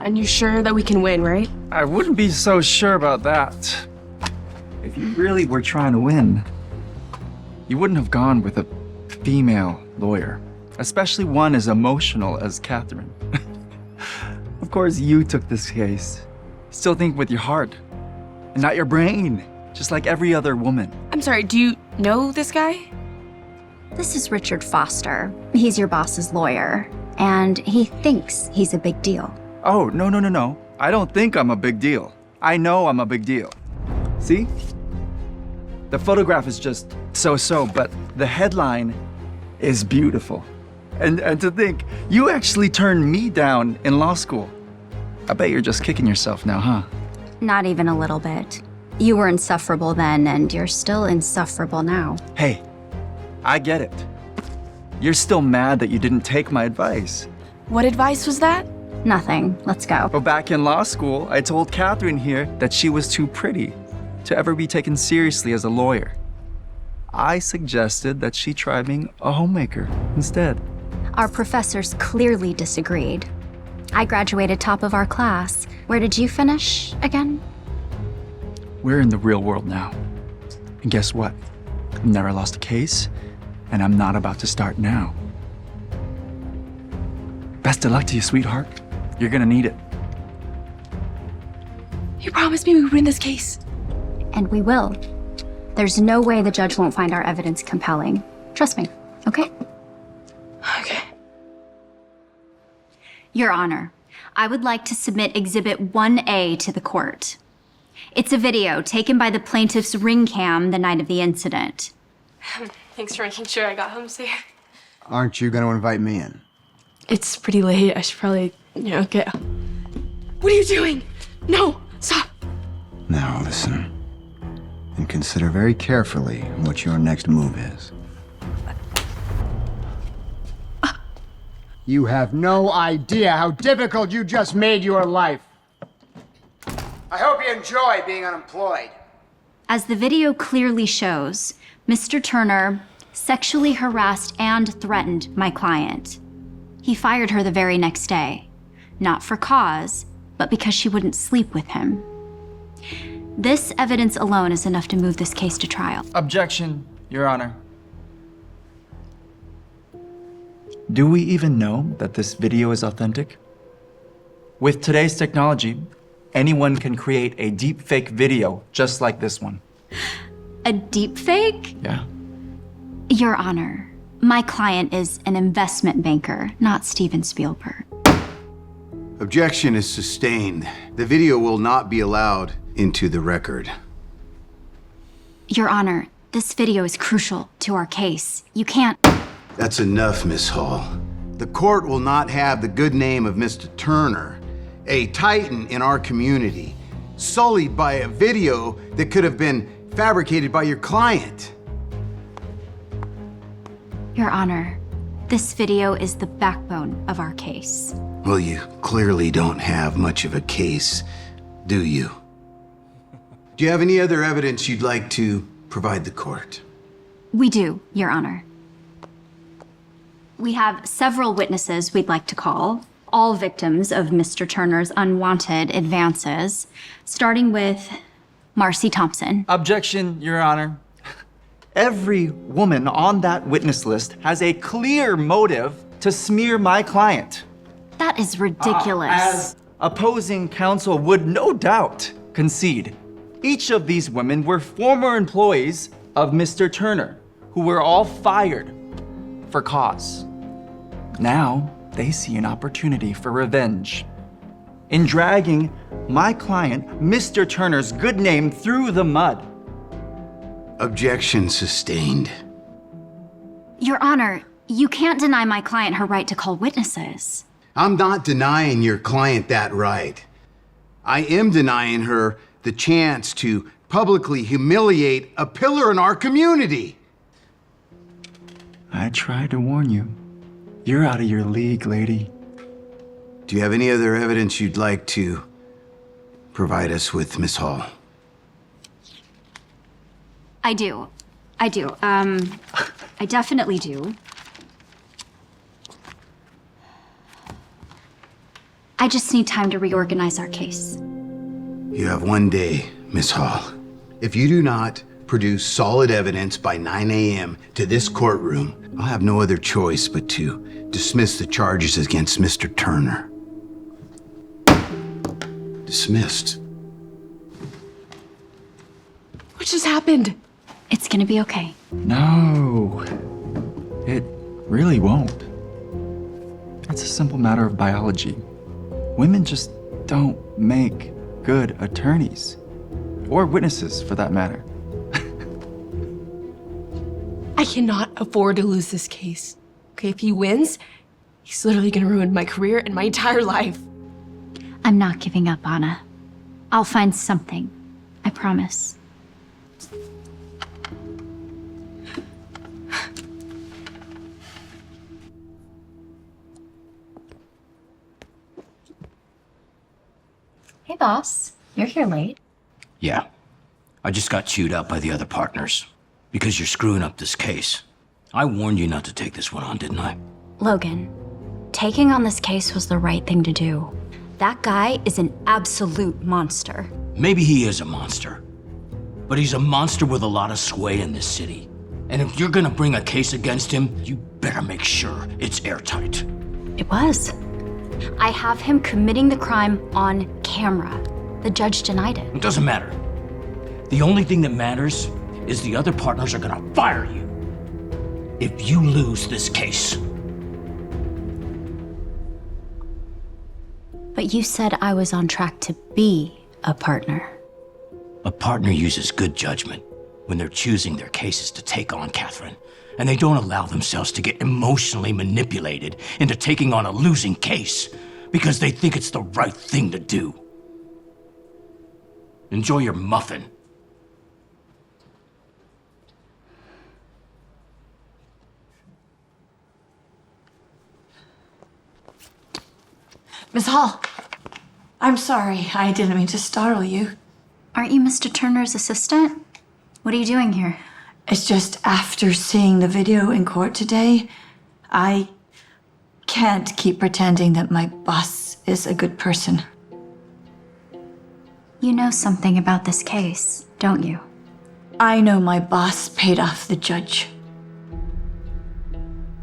and you're sure that we can win, right? I wouldn't be so sure about that. If you really were trying to win, you wouldn't have gone with a female lawyer, especially one as emotional as Catherine. Of course, you took this case. Still think with your heart, and not your brain, just like every other woman. I'm sorry, do you know this guy? This is Richard Foster. He's your boss's lawyer, and he thinks he's a big deal. Oh, no. I don't think I'm a big deal. I know I'm a big deal. See? The photograph is just so-so, but the headline is beautiful. And to think, you actually turned me down in law school. I bet you're just kicking yourself now, huh? Not even a little bit. You were insufferable then, and you're still insufferable now. Hey, I get it. You're still mad that you didn't take my advice. What advice was that? Nothing. Let's go. But back in law school, I told Catherine here that she was too pretty to ever be taken seriously as a lawyer. I suggested that she try being a homemaker instead. Our professors clearly disagreed. I graduated top of our class. Where did you finish again? We're in the real world now. And guess what? I've never lost a case, and I'm not about to start now. Best of luck to you, sweetheart. You're gonna need it. You promised me we would win this case. And we will. There's no way the judge won't find our evidence compelling. Trust me, okay? Okay. Your Honor, I would like to submit Exhibit 1A to the court. It's a video taken by the plaintiff's ring cam the night of the incident. Thanks for making sure I got home safe. Aren't you going to invite me in? It's pretty late. I should probably, get... What are you doing? No, stop. Now listen, and consider very carefully what your next move is. You have no idea how difficult you just made your life. I hope you enjoy being unemployed. As the video clearly shows, Mr. Turner sexually harassed and threatened my client. He fired her the very next day, not for cause, but because she wouldn't sleep with him. This evidence alone is enough to move this case to trial. Objection, Your Honor. Do we even know that this video is authentic? With today's technology, anyone can create a deepfake video just like this one. A deepfake? Yeah. Your Honor, my client is an investment banker, not Steven Spielberg. Objection is sustained. The video will not be allowed into the record. Your Honor, this video is crucial to our case. You can't... That's enough, Miss Hall. The court will not have the good name of Mr. Turner, a titan in our community, sullied by a video that could have been fabricated by your client. Your Honor, this video is the backbone of our case. Well, you clearly don't have much of a case, do you? Do you have any other evidence you'd like to provide the court? We do, Your Honor. We have several witnesses we'd like to call, all victims of Mr. Turner's unwanted advances, starting with Marcy Thompson. Objection, Your Honor. Every woman on that witness list has a clear motive to smear my client. That is ridiculous. As opposing counsel would no doubt concede, each of these women were former employees of Mr. Turner, who were all fired for cause. Now, they see an opportunity for revenge in dragging my client, Mr. Turner's good name through the mud. Objection sustained. Your Honor, you can't deny my client her right to call witnesses. I'm not denying your client that right. I am denying her the chance to publicly humiliate a pillar in our community. I tried to warn you. You're out of your league, lady. Do you have any other evidence you'd like to provide us with, Miss Hall? I do. I definitely do. I just need time to reorganize our case. You have 1 day, Miss Hall. If you do not produce solid evidence by 9 a.m. to this courtroom, I'll have no other choice but to dismiss the charges against Mr. Turner. Dismissed. What just happened? It's gonna be okay. No, it really won't. That's a simple matter of biology. Women just don't make good attorneys. Or witnesses, for that matter. I cannot afford to lose this case. Okay, if he wins, he's literally gonna ruin my career and my entire life. I'm not giving up, Anna. I'll find something. I promise. Hey, boss. You're here late. Yeah. I just got chewed out by the other partners. Because you're screwing up this case. I warned you not to take this one on, didn't I? Logan, taking on this case was the right thing to do. That guy is an absolute monster. Maybe he is a monster. But he's a monster with a lot of sway in this city. And if you're gonna bring a case against him, you better make sure it's airtight. It was. I have him committing the crime on camera. The judge denied it. It doesn't matter. The only thing that matters is the other partners are gonna fire you if you lose this case. But you said I was on track to be a partner. A partner uses good judgment when they're choosing their cases to take on Catherine, and they don't allow themselves to get emotionally manipulated into taking on a losing case because they think it's the right thing to do. Enjoy your muffin. Miss Hall, I'm sorry. I didn't mean to startle you. Aren't you Mr. Turner's assistant? What are you doing here? It's just after seeing the video in court today, I can't keep pretending that my boss is a good person. You know something about this case, don't you? I know my boss paid off the judge.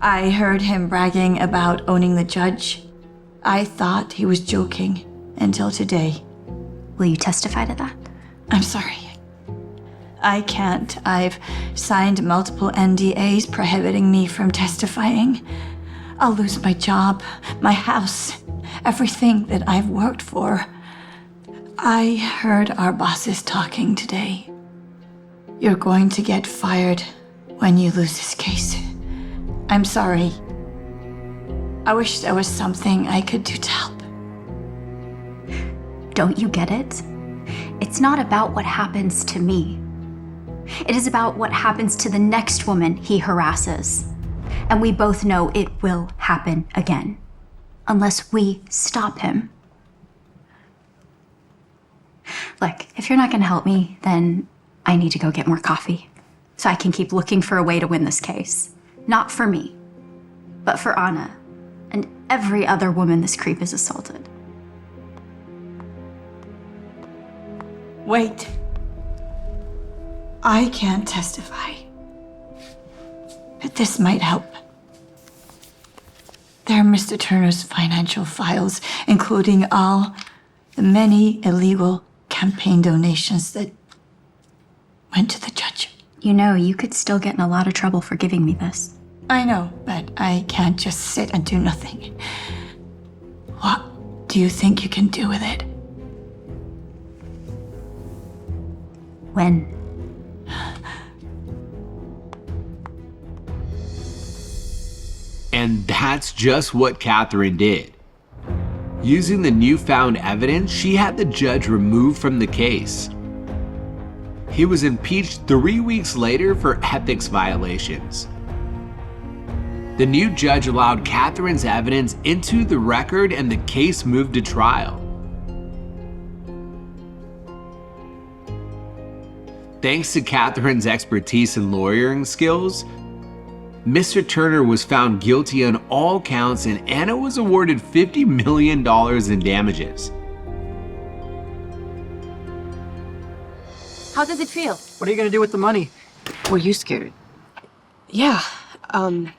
I heard him bragging about owning the judge. I thought he was joking until today. Will you testify to that? I'm sorry. I can't. I've signed multiple NDAs prohibiting me from testifying. I'll lose my job, my house, everything that I've worked for. I heard our bosses talking today. You're going to get fired when you lose this case. I'm sorry. I wish there was something I could do to help. Don't you get it? It's not about what happens to me. It is about what happens to the next woman he harasses. And we both know it will happen again. Unless we stop him. Look, if you're not gonna help me, then I need to go get more coffee. So I can keep looking for a way to win this case. Not for me, but for Anna. And every other woman this creep has assaulted. Wait. I can't testify. But this might help. There are Mr. Turner's financial files, including all the many illegal campaign donations that went to the judge. You know, you could still get in a lot of trouble for giving me this. I know, but I can't just sit and do nothing. What do you think you can do with it? When? And that's just what Catherine did. Using the newfound evidence, she had the judge removed from the case. He was impeached 3 weeks later for ethics violations. The new judge allowed Catherine's evidence into the record and the case moved to trial. Thanks to Catherine's expertise and lawyering skills, Mr. Turner was found guilty on all counts and Anna was awarded $50 million in damages. How does it feel? What are you gonna do with the money? Were you scared? Yeah, of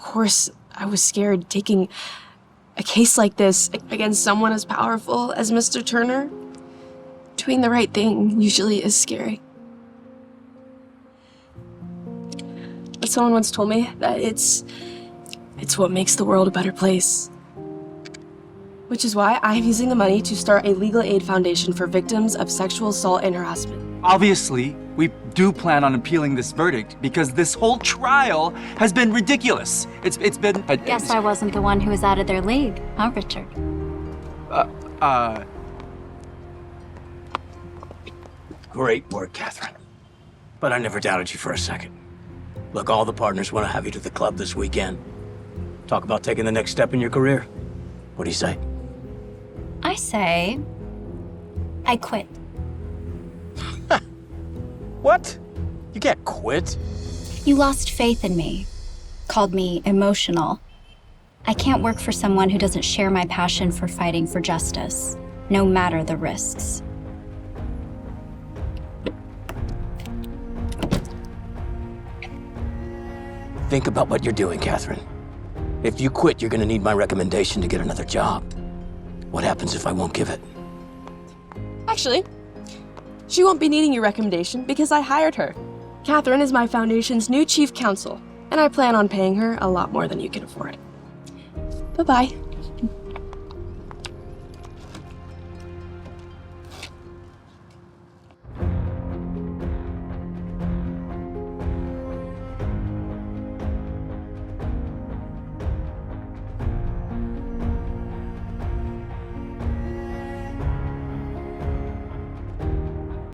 course I was scared taking a case like this against someone as powerful as Mr. Turner. Doing the right thing usually is scary. But someone once told me that it's what makes the world a better place. Which is why I'm using the money to start a legal aid foundation for victims of sexual assault and harassment. Obviously, we do plan on appealing this verdict because this whole trial has been ridiculous. It's been... Guess I wasn't the one who was out of their league, huh, Richard? Great work, Catherine. But I never doubted you for a second. Look, all the partners want to have you to the club this weekend. Talk about taking the next step in your career. What do you say? I say, I quit. What? You can't quit. You lost faith in me, called me emotional. I can't work for someone who doesn't share my passion for fighting for justice, no matter the risks. Think about what you're doing, Catherine. If you quit, you're gonna need my recommendation to get another job. What happens if I won't give it? Actually, she won't be needing your recommendation because I hired her. Catherine is my foundation's new chief counsel, and I plan on paying her a lot more than you can afford. Bye-bye.